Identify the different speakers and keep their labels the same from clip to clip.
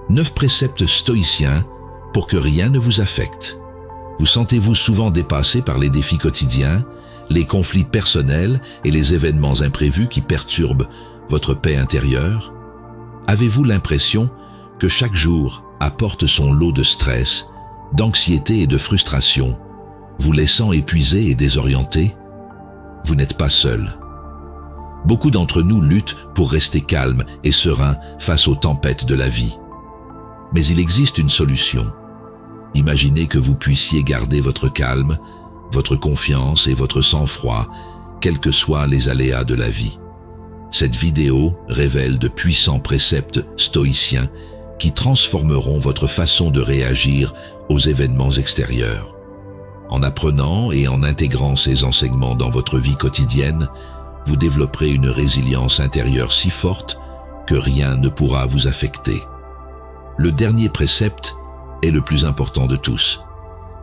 Speaker 1: 9 préceptes stoïciens pour que rien ne vous affecte. Vous sentez-vous souvent dépassé par les défis quotidiens, les conflits personnels et les événements imprévus qui perturbent votre paix intérieure? Avez-vous l'impression que chaque jour apporte son lot de stress, d'anxiété et de frustration, vous laissant épuisé et désorienté? Vous n'êtes pas seul. Beaucoup d'entre nous luttent pour rester calmes et sereins face aux tempêtes de la vie. Mais il existe une solution. Imaginez que vous puissiez garder votre calme, votre confiance et votre sang-froid, quels que soient les aléas de la vie. Cette vidéo révèle de puissants préceptes stoïciens qui transformeront votre façon de réagir aux événements extérieurs. En apprenant et en intégrant ces enseignements dans votre vie quotidienne, vous développerez une résilience intérieure si forte que rien ne pourra vous affecter. Le dernier précepte est le plus important de tous.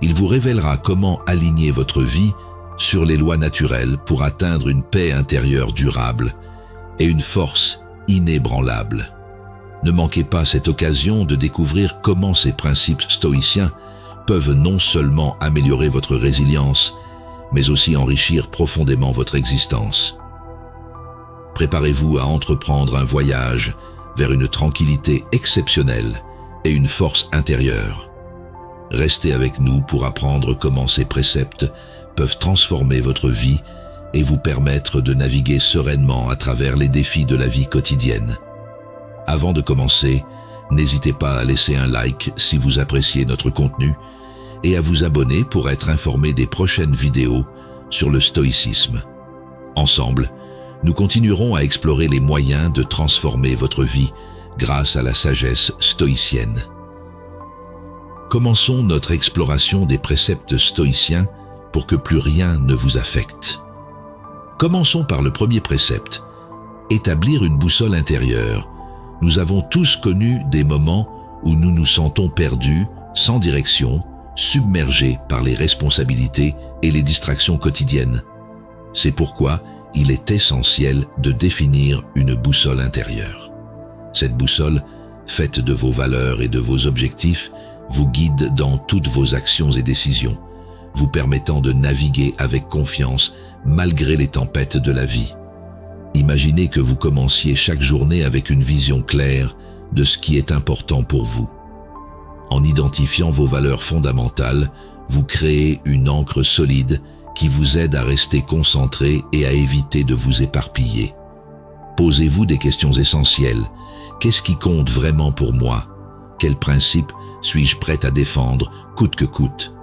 Speaker 1: Il vous révélera comment aligner votre vie sur les lois naturelles pour atteindre une paix intérieure durable et une force inébranlable. Ne manquez pas cette occasion de découvrir comment ces principes stoïciens peuvent non seulement améliorer votre résilience, mais aussi enrichir profondément votre existence. Préparez-vous à entreprendre un voyage vers une tranquillité exceptionnelle et une force intérieure. Restez avec nous pour apprendre comment ces préceptes peuvent transformer votre vie et vous permettre de naviguer sereinement à travers les défis de la vie quotidienne. Avant de commencer, n'hésitez pas à laisser un like si vous appréciez notre contenu et à vous abonner pour être informé des prochaines vidéos sur le stoïcisme. Ensemble, nous continuerons à explorer les moyens de transformer votre vie grâce à la sagesse stoïcienne. Commençons notre exploration des préceptes stoïciens pour que plus rien ne vous affecte. Commençons par le premier précepte, établir une boussole intérieure. Nous avons tous connu des moments où nous nous sentons perdus, sans direction, submergés par les responsabilités et les distractions quotidiennes. C'est pourquoi il est essentiel de définir une boussole intérieure. Cette boussole, faite de vos valeurs et de vos objectifs, vous guide dans toutes vos actions et décisions, vous permettant de naviguer avec confiance malgré les tempêtes de la vie. Imaginez que vous commenciez chaque journée avec une vision claire de ce qui est important pour vous. En identifiant vos valeurs fondamentales, vous créez une ancre solide qui vous aide à rester concentré et à éviter de vous éparpiller. Posez-vous des questions essentielles. Qu'est-ce qui compte vraiment pour moi? Quels principes suis-je prêt à défendre, coûte que coûte?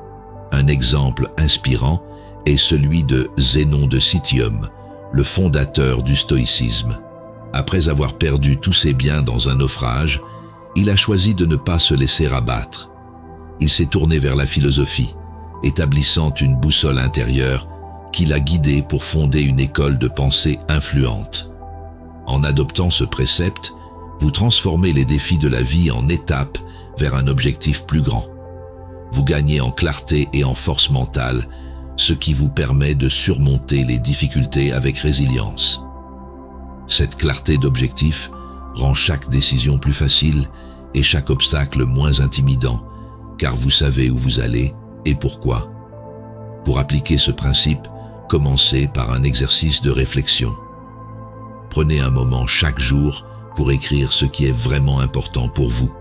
Speaker 1: Un exemple inspirant est celui de Zénon de Citium, le fondateur du stoïcisme. Après avoir perdu tous ses biens dans un naufrage, il a choisi de ne pas se laisser abattre. Il s'est tourné vers la philosophie, établissant une boussole intérieure qui l'a guidé pour fonder une école de pensée influente. En adoptant ce précepte, vous transformez les défis de la vie en étapes vers un objectif plus grand. Vous gagnez en clarté et en force mentale, ce qui vous permet de surmonter les difficultés avec résilience. Cette clarté d'objectif rend chaque décision plus facile et chaque obstacle moins intimidant, car vous savez où vous allez et pourquoi. Pour appliquer ce principe, commencez par un exercice de réflexion. Prenez un moment chaque jour pour écrire ce qui est vraiment important pour vous.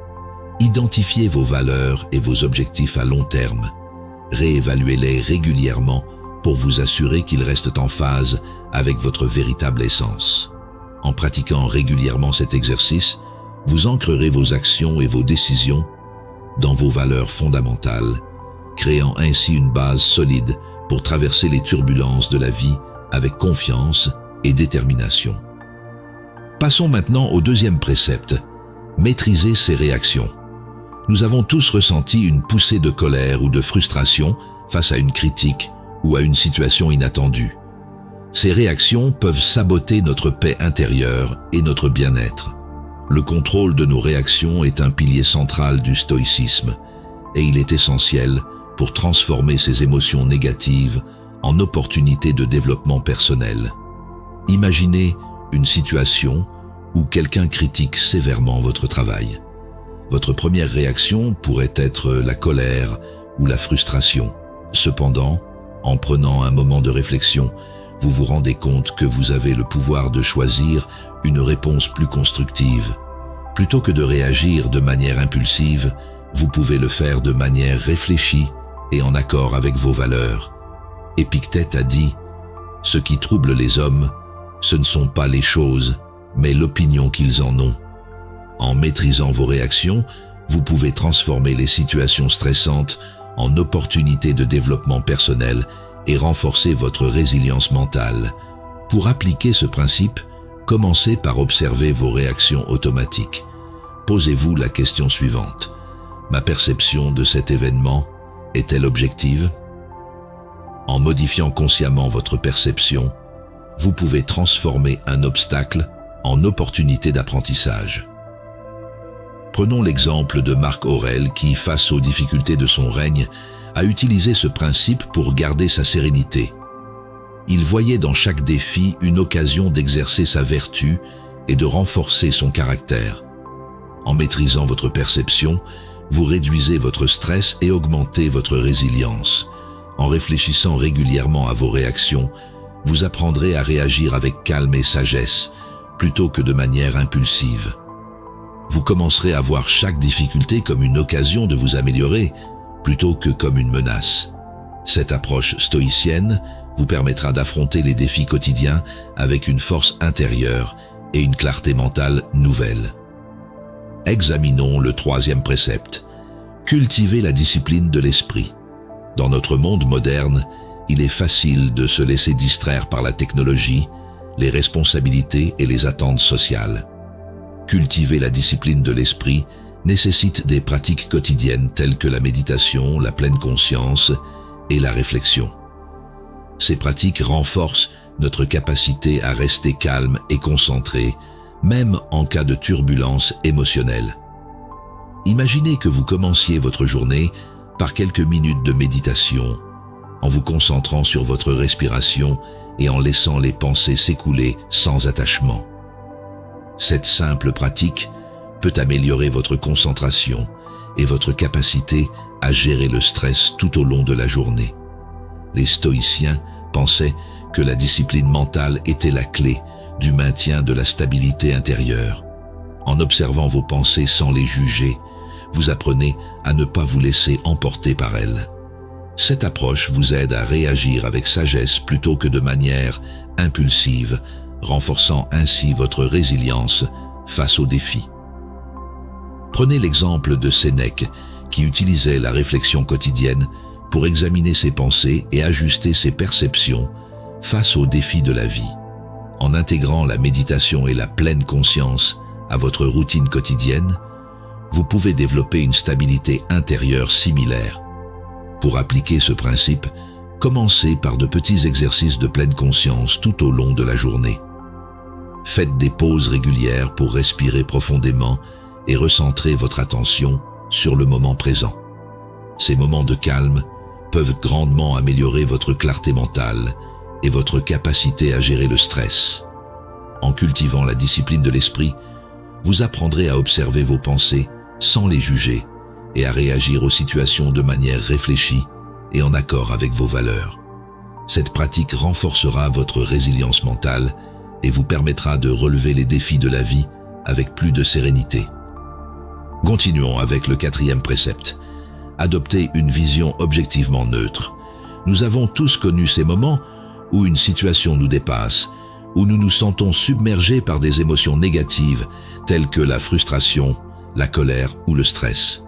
Speaker 1: Identifiez vos valeurs et vos objectifs à long terme. Réévaluez-les régulièrement pour vous assurer qu'ils restent en phase avec votre véritable essence. En pratiquant régulièrement cet exercice, vous ancrerez vos actions et vos décisions dans vos valeurs fondamentales, créant ainsi une base solide pour traverser les turbulences de la vie avec confiance et détermination. Passons maintenant au deuxième précepte, maîtriser ses réactions. Nous avons tous ressenti une poussée de colère ou de frustration face à une critique ou à une situation inattendue. Ces réactions peuvent saboter notre paix intérieure et notre bien-être. Le contrôle de nos réactions est un pilier central du stoïcisme et il est essentiel pour transformer ces émotions négatives en opportunités de développement personnel. Imaginez une situation où quelqu'un critique sévèrement votre travail. Votre première réaction pourrait être la colère ou la frustration. Cependant, en prenant un moment de réflexion, vous vous rendez compte que vous avez le pouvoir de choisir une réponse plus constructive. Plutôt que de réagir de manière impulsive, vous pouvez le faire de manière réfléchie et en accord avec vos valeurs. Épictète a dit « Ce qui trouble les hommes, ce ne sont pas les choses, mais l'opinion qu'ils en ont. » En maîtrisant vos réactions, vous pouvez transformer les situations stressantes en opportunités de développement personnel et renforcer votre résilience mentale. Pour appliquer ce principe, commencez par observer vos réactions automatiques. Posez-vous la question suivante. Ma perception de cet événement est-elle objective? En modifiant consciemment votre perception, vous pouvez transformer un obstacle en opportunité d'apprentissage. Prenons l'exemple de Marc Aurèle qui, face aux difficultés de son règne, a utilisé ce principe pour garder sa sérénité. Il voyait dans chaque défi une occasion d'exercer sa vertu et de renforcer son caractère. En maîtrisant votre perception, vous réduisez votre stress et augmentez votre résilience. En réfléchissant régulièrement à vos réactions, vous apprendrez à réagir avec calme et sagesse, plutôt que de manière impulsive. Vous commencerez à voir chaque difficulté comme une occasion de vous améliorer, plutôt que comme une menace. Cette approche stoïcienne vous permettra d'affronter les défis quotidiens avec une force intérieure et une clarté mentale nouvelle. Examinons le troisième précepte. Cultiver la discipline de l'esprit. Dans notre monde moderne, il est facile de se laisser distraire par la technologie, les responsabilités et les attentes sociales. Cultiver la discipline de l'esprit nécessite des pratiques quotidiennes telles que la méditation, la pleine conscience et la réflexion. Ces pratiques renforcent notre capacité à rester calme et concentré, même en cas de turbulence émotionnelle. Imaginez que vous commenciez votre journée par quelques minutes de méditation, en vous concentrant sur votre respiration et en laissant les pensées s'écouler sans attachement. Cette simple pratique peut améliorer votre concentration et votre capacité à gérer le stress tout au long de la journée. Les stoïciens pensaient que la discipline mentale était la clé du maintien de la stabilité intérieure. En observant vos pensées sans les juger, vous apprenez à ne pas vous laisser emporter par elles. Cette approche vous aide à réagir avec sagesse plutôt que de manière impulsive, renforçant ainsi votre résilience face aux défis. Prenez l'exemple de Sénèque, qui utilisait la réflexion quotidienne pour examiner ses pensées et ajuster ses perceptions face aux défis de la vie. En intégrant la méditation et la pleine conscience à votre routine quotidienne, vous pouvez développer une stabilité intérieure similaire. Pour appliquer ce principe, commencez par de petits exercices de pleine conscience tout au long de la journée. Faites des pauses régulières pour respirer profondément et recentrer votre attention sur le moment présent. Ces moments de calme peuvent grandement améliorer votre clarté mentale et votre capacité à gérer le stress. En cultivant la discipline de l'esprit, vous apprendrez à observer vos pensées sans les juger et à réagir aux situations de manière réfléchie et en accord avec vos valeurs. Cette pratique renforcera votre résilience mentale et vous permettra de relever les défis de la vie avec plus de sérénité. Continuons avec le quatrième précepte. Adopter une vision objectivement neutre. Nous avons tous connu ces moments où une situation nous dépasse, où nous nous sentons submergés par des émotions négatives telles que la frustration, la colère ou le stress.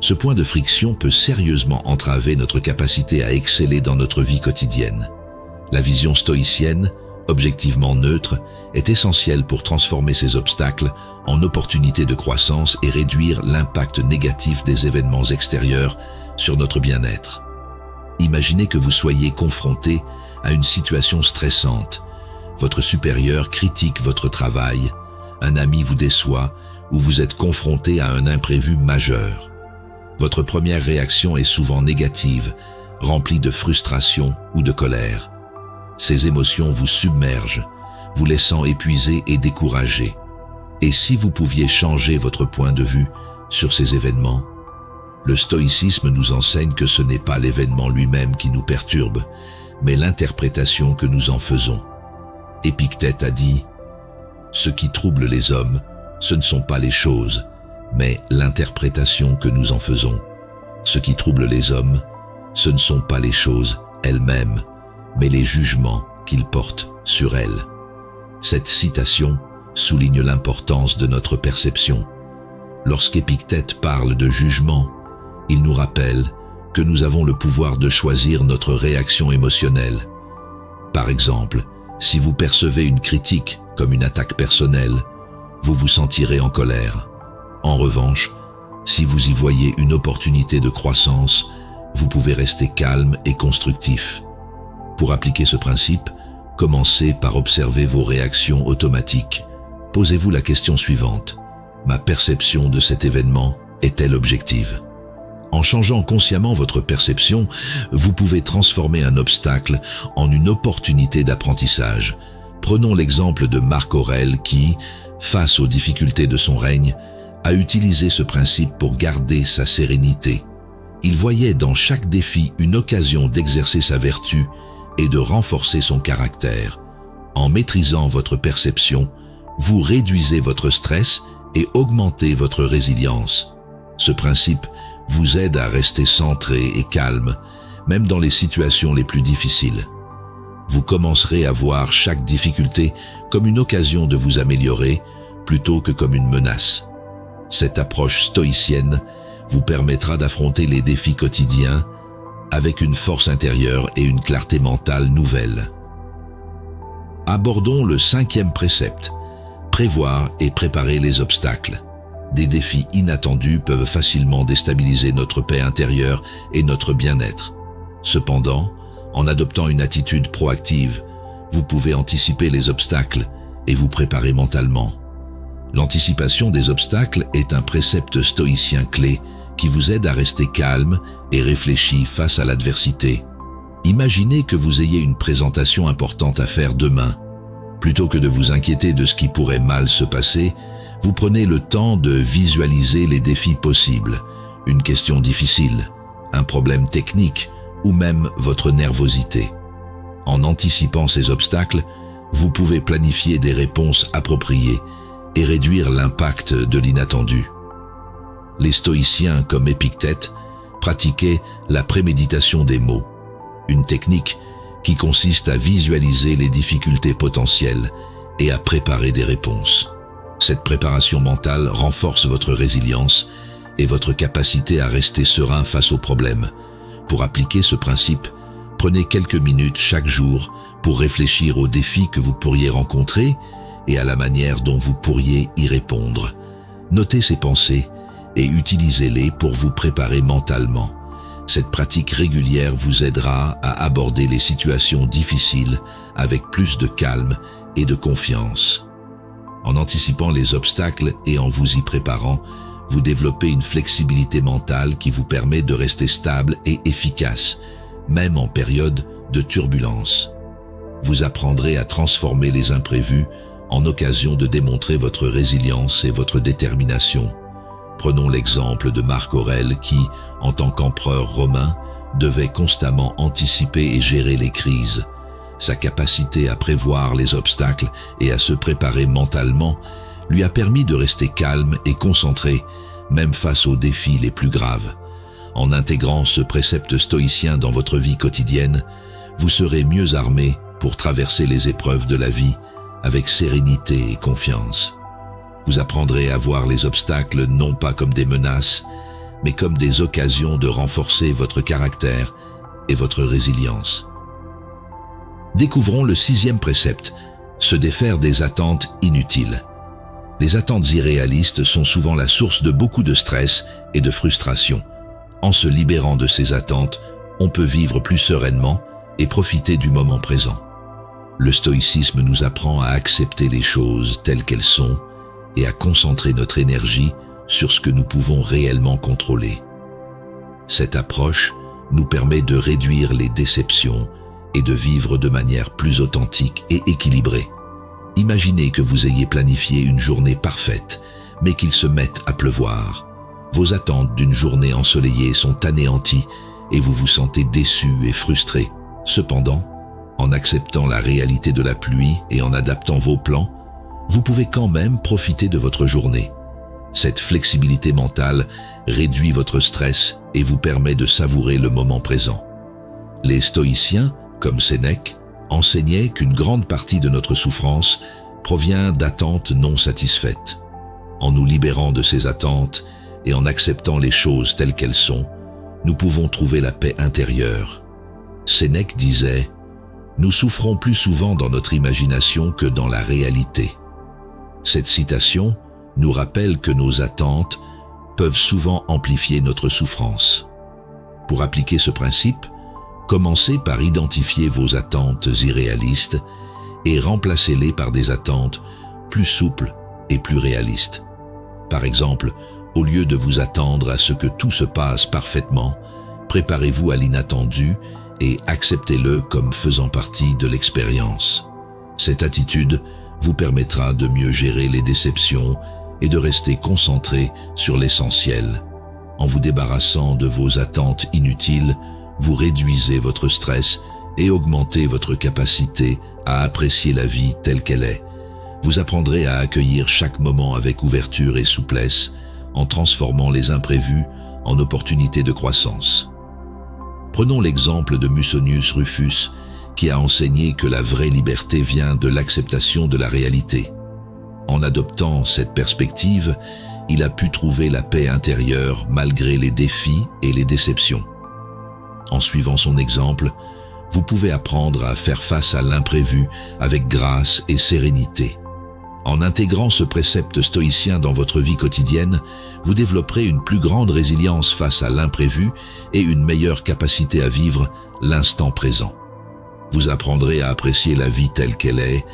Speaker 1: Ce point de friction peut sérieusement entraver notre capacité à exceller dans notre vie quotidienne. La vision stoïcienne, objectivement neutre, est essentielle pour transformer ces obstacles en opportunités de croissance et réduire l'impact négatif des événements extérieurs sur notre bien-être. Imaginez que vous soyez confronté à une situation stressante. Votre supérieur critique votre travail, un ami vous déçoit ou vous êtes confronté à un imprévu majeur. Votre première réaction est souvent négative, remplie de frustration ou de colère. Ces émotions vous submergent, vous laissant épuisé et découragé. Et si vous pouviez changer votre point de vue sur ces événements? Le stoïcisme nous enseigne que ce n'est pas l'événement lui-même qui nous perturbe, mais l'interprétation que nous en faisons. Épictète a dit « Ce qui trouble les hommes, ce ne sont pas les choses, mais l'interprétation que nous en faisons. Ce qui trouble les hommes, ce ne sont pas les choses elles-mêmes, mais les jugements qu'ils portent sur elles. » Cette citation souligne l'importance de notre perception. Lorsqu'Épictète parle de jugement, il nous rappelle que nous avons le pouvoir de choisir notre réaction émotionnelle. Par exemple, si vous percevez une critique comme une attaque personnelle, vous vous sentirez en colère. En revanche, si vous y voyez une opportunité de croissance, vous pouvez rester calme et constructif. Pour appliquer ce principe, commencez par observer vos réactions automatiques. Posez-vous la question suivante. Ma perception de cet événement est-elle objective? En changeant consciemment votre perception, vous pouvez transformer un obstacle en une opportunité d'apprentissage. Prenons l'exemple de Marc Aurèle qui, face aux difficultés de son règne, a utilisé ce principe pour garder sa sérénité. Il voyait dans chaque défi une occasion d'exercer sa vertu et de renforcer son caractère. En maîtrisant votre perception, vous réduisez votre stress et augmentez votre résilience. Ce principe vous aide à rester centré et calme, même dans les situations les plus difficiles. Vous commencerez à voir chaque difficulté comme une occasion de vous améliorer plutôt que comme une menace. Cette approche stoïcienne vous permettra d'affronter les défis quotidiens avec une force intérieure et une clarté mentale nouvelle. Abordons le 5e précepte, prévoir et préparer les obstacles. Des défis inattendus peuvent facilement déstabiliser notre paix intérieure et notre bien-être. Cependant, en adoptant une attitude proactive, vous pouvez anticiper les obstacles et vous préparer mentalement. L'anticipation des obstacles est un précepte stoïcien clé qui vous aide à rester calme et réfléchi face à l'adversité. Imaginez que vous ayez une présentation importante à faire demain. Plutôt que de vous inquiéter de ce qui pourrait mal se passer, vous prenez le temps de visualiser les défis possibles, une question difficile, un problème technique ou même votre nervosité. En anticipant ces obstacles, vous pouvez planifier des réponses appropriées et réduire l'impact de l'inattendu. Les stoïciens comme Épictète pratiquaient la préméditation des mots, une technique qui consiste à visualiser les difficultés potentielles et à préparer des réponses. Cette préparation mentale renforce votre résilience et votre capacité à rester serein face aux problèmes. Pour appliquer ce principe, prenez quelques minutes chaque jour pour réfléchir aux défis que vous pourriez rencontrer et à la manière dont vous pourriez y répondre. Notez ces pensées et utilisez-les pour vous préparer mentalement. Cette pratique régulière vous aidera à aborder les situations difficiles avec plus de calme et de confiance. En anticipant les obstacles et en vous y préparant, vous développez une flexibilité mentale qui vous permet de rester stable et efficace, même en période de turbulence. Vous apprendrez à transformer les imprévus en occasion de démontrer votre résilience et votre détermination. Prenons l'exemple de Marc Aurèle qui, en tant qu'empereur romain, devait constamment anticiper et gérer les crises. Sa capacité à prévoir les obstacles et à se préparer mentalement lui a permis de rester calme et concentré, même face aux défis les plus graves. En intégrant ce précepte stoïcien dans votre vie quotidienne, vous serez mieux armé pour traverser les épreuves de la vie avec sérénité et confiance. Vous apprendrez à voir les obstacles non pas comme des menaces, mais comme des occasions de renforcer votre caractère et votre résilience. Découvrons le 6e précepte, se défaire des attentes inutiles. Les attentes irréalistes sont souvent la source de beaucoup de stress et de frustration. En se libérant de ces attentes, on peut vivre plus sereinement et profiter du moment présent. Le stoïcisme nous apprend à accepter les choses telles qu'elles sont et à concentrer notre énergie sur ce que nous pouvons réellement contrôler. Cette approche nous permet de réduire les déceptions et de vivre de manière plus authentique et équilibrée. Imaginez que vous ayez planifié une journée parfaite, mais qu'il se mette à pleuvoir. Vos attentes d'une journée ensoleillée sont anéanties et vous vous sentez déçu et frustré. Cependant, en acceptant la réalité de la pluie et en adaptant vos plans, vous pouvez quand même profiter de votre journée. Cette flexibilité mentale réduit votre stress et vous permet de savourer le moment présent. Les stoïciens, comme Sénèque, enseignaient qu'une grande partie de notre souffrance provient d'attentes non satisfaites. En nous libérant de ces attentes et en acceptant les choses telles qu'elles sont, nous pouvons trouver la paix intérieure. Sénèque disait « Nous souffrons plus souvent dans notre imagination que dans la réalité ». Cette citation nous rappelle que nos attentes peuvent souvent amplifier notre souffrance. Pour appliquer ce principe, commencez par identifier vos attentes irréalistes et remplacez-les par des attentes plus souples et plus réalistes. Par exemple, au lieu de vous attendre à ce que tout se passe parfaitement, préparez-vous à l'inattendu et acceptez-le comme faisant partie de l'expérience. Cette attitude vous permettra de mieux gérer les déceptions et de rester concentré sur l'essentiel. En vous débarrassant de vos attentes inutiles, vous réduisez votre stress et augmentez votre capacité à apprécier la vie telle qu'elle est. Vous apprendrez à accueillir chaque moment avec ouverture et souplesse, en transformant les imprévus en opportunités de croissance. Prenons l'exemple de Musonius Rufus, qui a enseigné que la vraie liberté vient de l'acceptation de la réalité. En adoptant cette perspective, il a pu trouver la paix intérieure malgré les défis et les déceptions. En suivant son exemple, vous pouvez apprendre à faire face à l'imprévu avec grâce et sérénité. En intégrant ce précepte stoïcien dans votre vie quotidienne, vous développerez une plus grande résilience face à l'imprévu et une meilleure capacité à vivre l'instant présent. Vous apprendrez à apprécier la vie telle qu'elle est,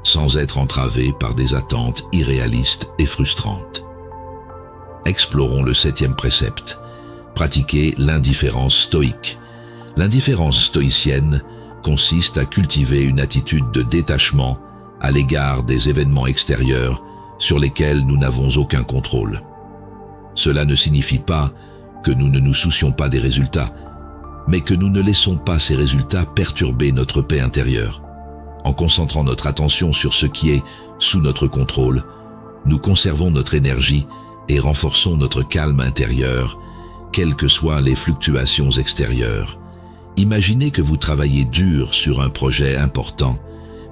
Speaker 1: sans être entravé par des attentes irréalistes et frustrantes. Explorons le 7e précepte. Pratiquez l'indifférence stoïque. L'indifférence stoïcienne consiste à cultiver une attitude de détachement à l'égard des événements extérieurs sur lesquels nous n'avons aucun contrôle. Cela ne signifie pas que nous ne nous soucions pas des résultats, mais que nous ne laissons pas ces résultats perturber notre paix intérieure. En concentrant notre attention sur ce qui est sous notre contrôle, nous conservons notre énergie et renforçons notre calme intérieur, quelles que soient les fluctuations extérieures. Imaginez que vous travaillez dur sur un projet important,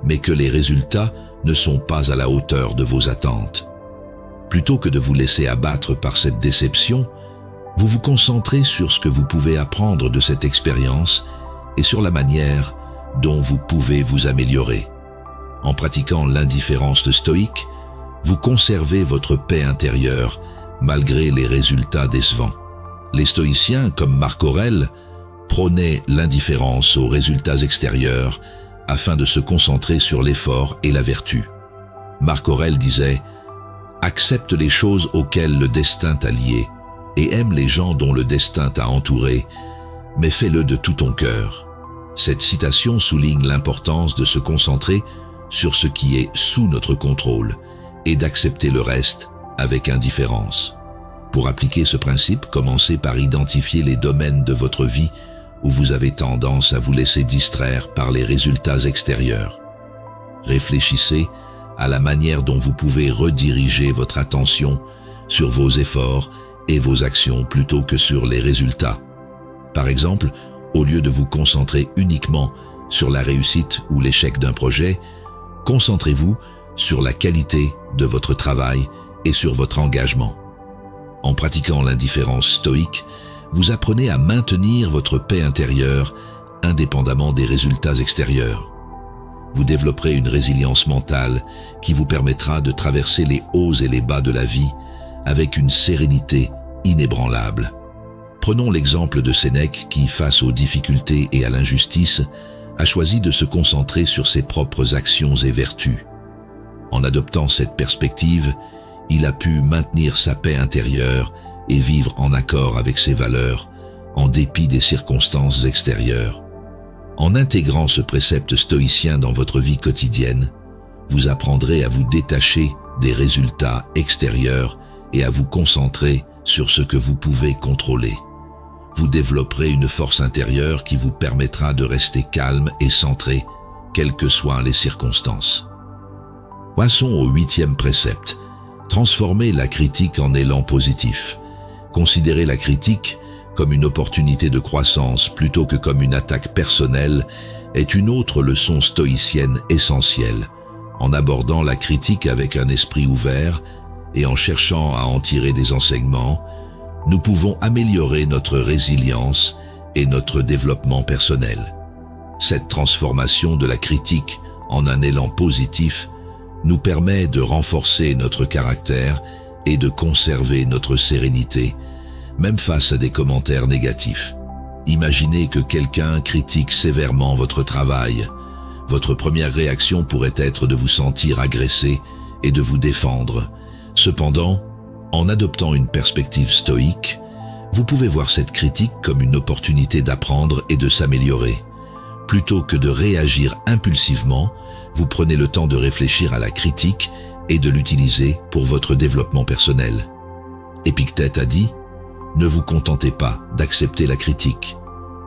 Speaker 1: mais que les résultats ne sont pas à la hauteur de vos attentes. Plutôt que de vous laisser abattre par cette déception, vous vous concentrez sur ce que vous pouvez apprendre de cette expérience et sur la manière dont vous pouvez vous améliorer. En pratiquant l'indifférence stoïque, vous conservez votre paix intérieure malgré les résultats décevants. Les stoïciens, comme Marc Aurèle, prônaient l'indifférence aux résultats extérieurs afin de se concentrer sur l'effort et la vertu. Marc Aurèle disait « Accepte les choses auxquelles le destin t'a lié et aime les gens dont le destin t'a entouré, mais fais-le de tout ton cœur. » Cette citation souligne l'importance de se concentrer sur ce qui est sous notre contrôle et d'accepter le reste avec indifférence. Pour appliquer ce principe, commencez par identifier les domaines de votre vie où vous avez tendance à vous laisser distraire par les résultats extérieurs. Réfléchissez à la manière dont vous pouvez rediriger votre attention sur vos efforts et vos actions plutôt que sur les résultats. Par exemple, au lieu de vous concentrer uniquement sur la réussite ou l'échec d'un projet, concentrez-vous sur la qualité de votre travail et sur votre engagement. En pratiquant l'indifférence stoïque, vous apprenez à maintenir votre paix intérieure indépendamment des résultats extérieurs. Vous développerez une résilience mentale qui vous permettra de traverser les hauts et les bas de la vie avec une sérénité inébranlable. Prenons l'exemple de Sénèque qui, face aux difficultés et à l'injustice, a choisi de se concentrer sur ses propres actions et vertus. En adoptant cette perspective, il a pu maintenir sa paix intérieure et vivre en accord avec ses valeurs, en dépit des circonstances extérieures. En intégrant ce précepte stoïcien dans votre vie quotidienne, vous apprendrez à vous détacher des résultats extérieurs et à vous concentrer sur ce que vous pouvez contrôler. Vous développerez une force intérieure qui vous permettra de rester calme et centré, quelles que soient les circonstances. Passons au 8e précepte. Transformez la critique en élan positif. Considérez la critique comme une opportunité de croissance plutôt que comme une attaque personnelle est une autre leçon stoïcienne essentielle. En abordant la critique avec un esprit ouvert et en cherchant à en tirer des enseignements, nous pouvons améliorer notre résilience et notre développement personnel. Cette transformation de la critique en un élan positif nous permet de renforcer notre caractère et de conserver notre sérénité, même face à des commentaires négatifs. Imaginez que quelqu'un critique sévèrement votre travail. Votre première réaction pourrait être de vous sentir agressé et de vous défendre. Cependant, en adoptant une perspective stoïque, vous pouvez voir cette critique comme une opportunité d'apprendre et de s'améliorer. Plutôt que de réagir impulsivement, vous prenez le temps de réfléchir à la critique et de l'utiliser pour votre développement personnel. Épictète a dit « Ne vous contentez pas d'accepter la critique.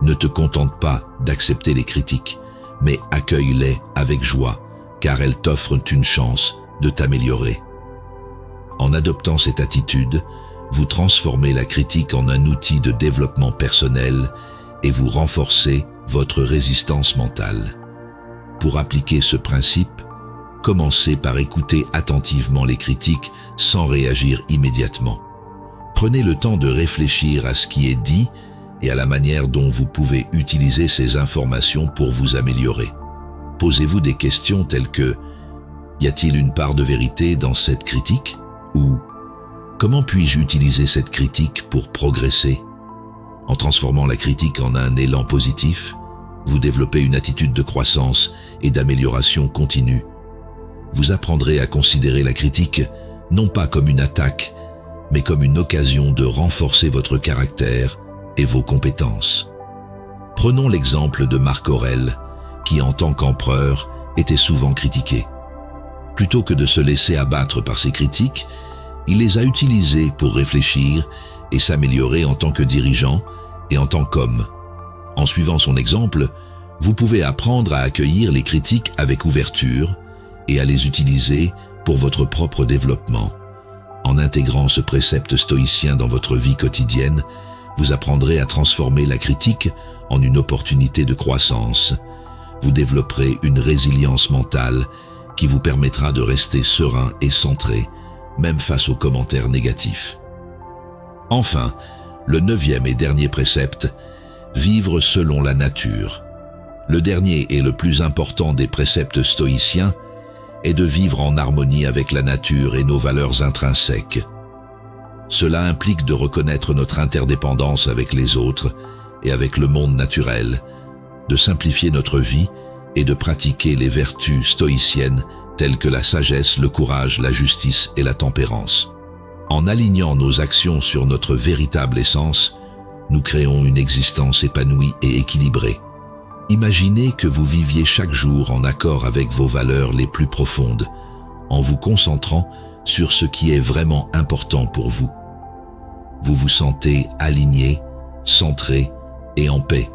Speaker 1: Ne te contente pas d'accepter les critiques, mais accueille-les avec joie, car elles t'offrent une chance de t'améliorer. » En adoptant cette attitude, vous transformez la critique en un outil de développement personnel et vous renforcez votre résistance mentale. Pour appliquer ce principe, commencez par écouter attentivement les critiques sans réagir immédiatement. Prenez le temps de réfléchir à ce qui est dit et à la manière dont vous pouvez utiliser ces informations pour vous améliorer. Posez-vous des questions telles que « Y a-t-il une part de vérité dans cette critique ?» ou « Comment puis-je utiliser cette critique pour progresser ?» En transformant la critique en un élan positif, vous développez une attitude de croissance et d'amélioration continue. Vous apprendrez à considérer la critique non pas comme une attaque, mais comme une occasion de renforcer votre caractère et vos compétences. Prenons l'exemple de Marc Aurèle, qui en tant qu'empereur était souvent critiqué. Plutôt que de se laisser abattre par ces critiques, il les a utilisées pour réfléchir et s'améliorer en tant que dirigeant et en tant qu'homme. En suivant son exemple, vous pouvez apprendre à accueillir les critiques avec ouverture et à les utiliser pour votre propre développement. En intégrant ce précepte stoïcien dans votre vie quotidienne, vous apprendrez à transformer la critique en une opportunité de croissance. Vous développerez une résilience mentale qui vous permettra de rester serein et centré, même face aux commentaires négatifs. Enfin, le 9e et dernier précepte, vivre selon la nature. Le dernier et le plus important des préceptes stoïciens est de vivre en harmonie avec la nature et nos valeurs intrinsèques. Cela implique de reconnaître notre interdépendance avec les autres et avec le monde naturel, de simplifier notre vie et de pratiquer les vertus stoïciennes telles que la sagesse, le courage, la justice et la tempérance. En alignant nos actions sur notre véritable essence, nous créons une existence épanouie et équilibrée. Imaginez que vous viviez chaque jour en accord avec vos valeurs les plus profondes, en vous concentrant sur ce qui est vraiment important pour vous. Vous vous sentez aligné, centré et en paix,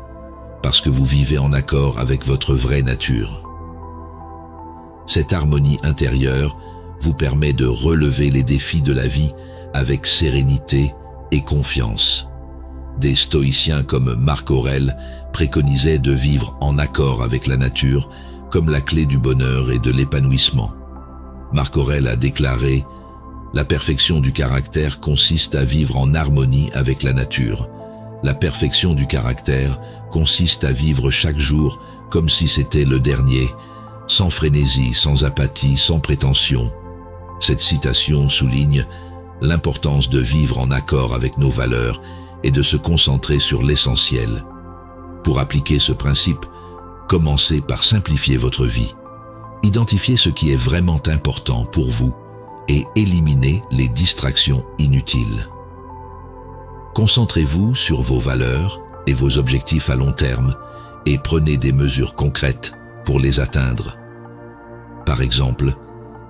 Speaker 1: parce que vous vivez en accord avec votre vraie nature. Cette harmonie intérieure vous permet de relever les défis de la vie avec sérénité et confiance. Des stoïciens comme Marc Aurèle préconisaient de vivre en accord avec la nature comme la clé du bonheur et de l'épanouissement. Marc Aurèle a déclaré « La perfection du caractère consiste à vivre en harmonie avec la nature. La perfection du caractère consiste à vivre chaque jour comme si c'était le dernier, sans frénésie, sans apathie, sans prétention. » Cette citation souligne l'importance de vivre en accord avec nos valeurs et de se concentrer sur l'essentiel. Pour appliquer ce principe, commencez par simplifier votre vie. Identifiez ce qui est vraiment important pour vous et éliminez les distractions inutiles. Concentrez-vous sur vos valeurs et vos objectifs à long terme et prenez des mesures concrètes pour les atteindre. Par exemple,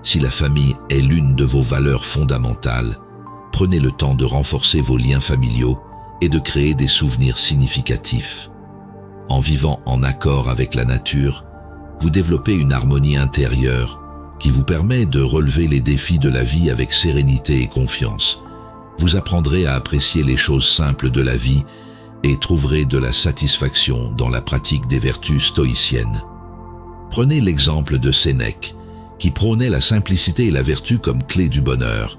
Speaker 1: si la famille est l'une de vos valeurs fondamentales, prenez le temps de renforcer vos liens familiaux et de créer des souvenirs significatifs. En vivant en accord avec la nature, vous développez une harmonie intérieure qui vous permet de relever les défis de la vie avec sérénité et confiance. Vous apprendrez à apprécier les choses simples de la vie et trouverez de la satisfaction dans la pratique des vertus stoïciennes. Prenez l'exemple de Sénèque, qui prônait la simplicité et la vertu comme clé du bonheur.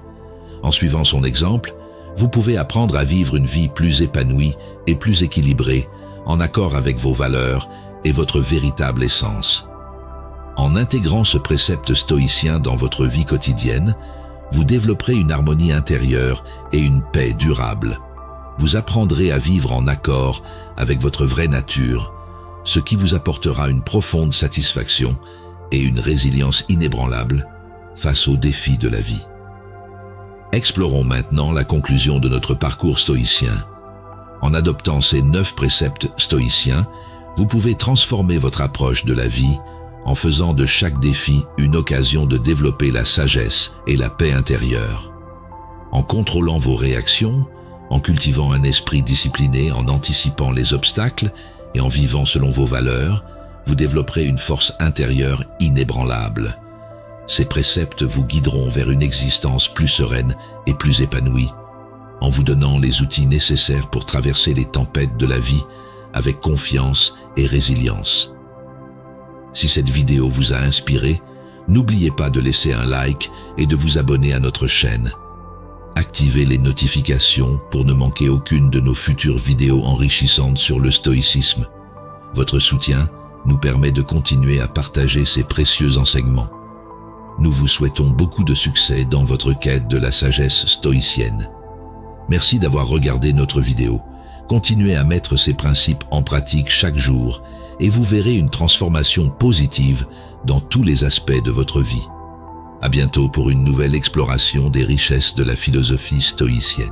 Speaker 1: En suivant son exemple, vous pouvez apprendre à vivre une vie plus épanouie et plus équilibrée, en accord avec vos valeurs et votre véritable essence. En intégrant ce précepte stoïcien dans votre vie quotidienne, vous développerez une harmonie intérieure et une paix durable. Vous apprendrez à vivre en accord avec votre vraie nature, ce qui vous apportera une profonde satisfaction et une résilience inébranlable face aux défis de la vie. Explorons maintenant la conclusion de notre parcours stoïcien. En adoptant ces 9 préceptes stoïciens, vous pouvez transformer votre approche de la vie en faisant de chaque défi une occasion de développer la sagesse et la paix intérieure. En contrôlant vos réactions, en cultivant un esprit discipliné, en anticipant les obstacles et en vivant selon vos valeurs, vous développerez une force intérieure inébranlable. Ces préceptes vous guideront vers une existence plus sereine et plus épanouie, en vous donnant les outils nécessaires pour traverser les tempêtes de la vie avec confiance et résilience. Si cette vidéo vous a inspiré, n'oubliez pas de laisser un like et de vous abonner à notre chaîne. Activez les notifications pour ne manquer aucune de nos futures vidéos enrichissantes sur le stoïcisme. Votre soutien nous permet de continuer à partager ces précieux enseignements. Nous vous souhaitons beaucoup de succès dans votre quête de la sagesse stoïcienne. Merci d'avoir regardé notre vidéo. Continuez à mettre ces principes en pratique chaque jour et vous verrez une transformation positive dans tous les aspects de votre vie. À bientôt pour une nouvelle exploration des richesses de la philosophie stoïcienne.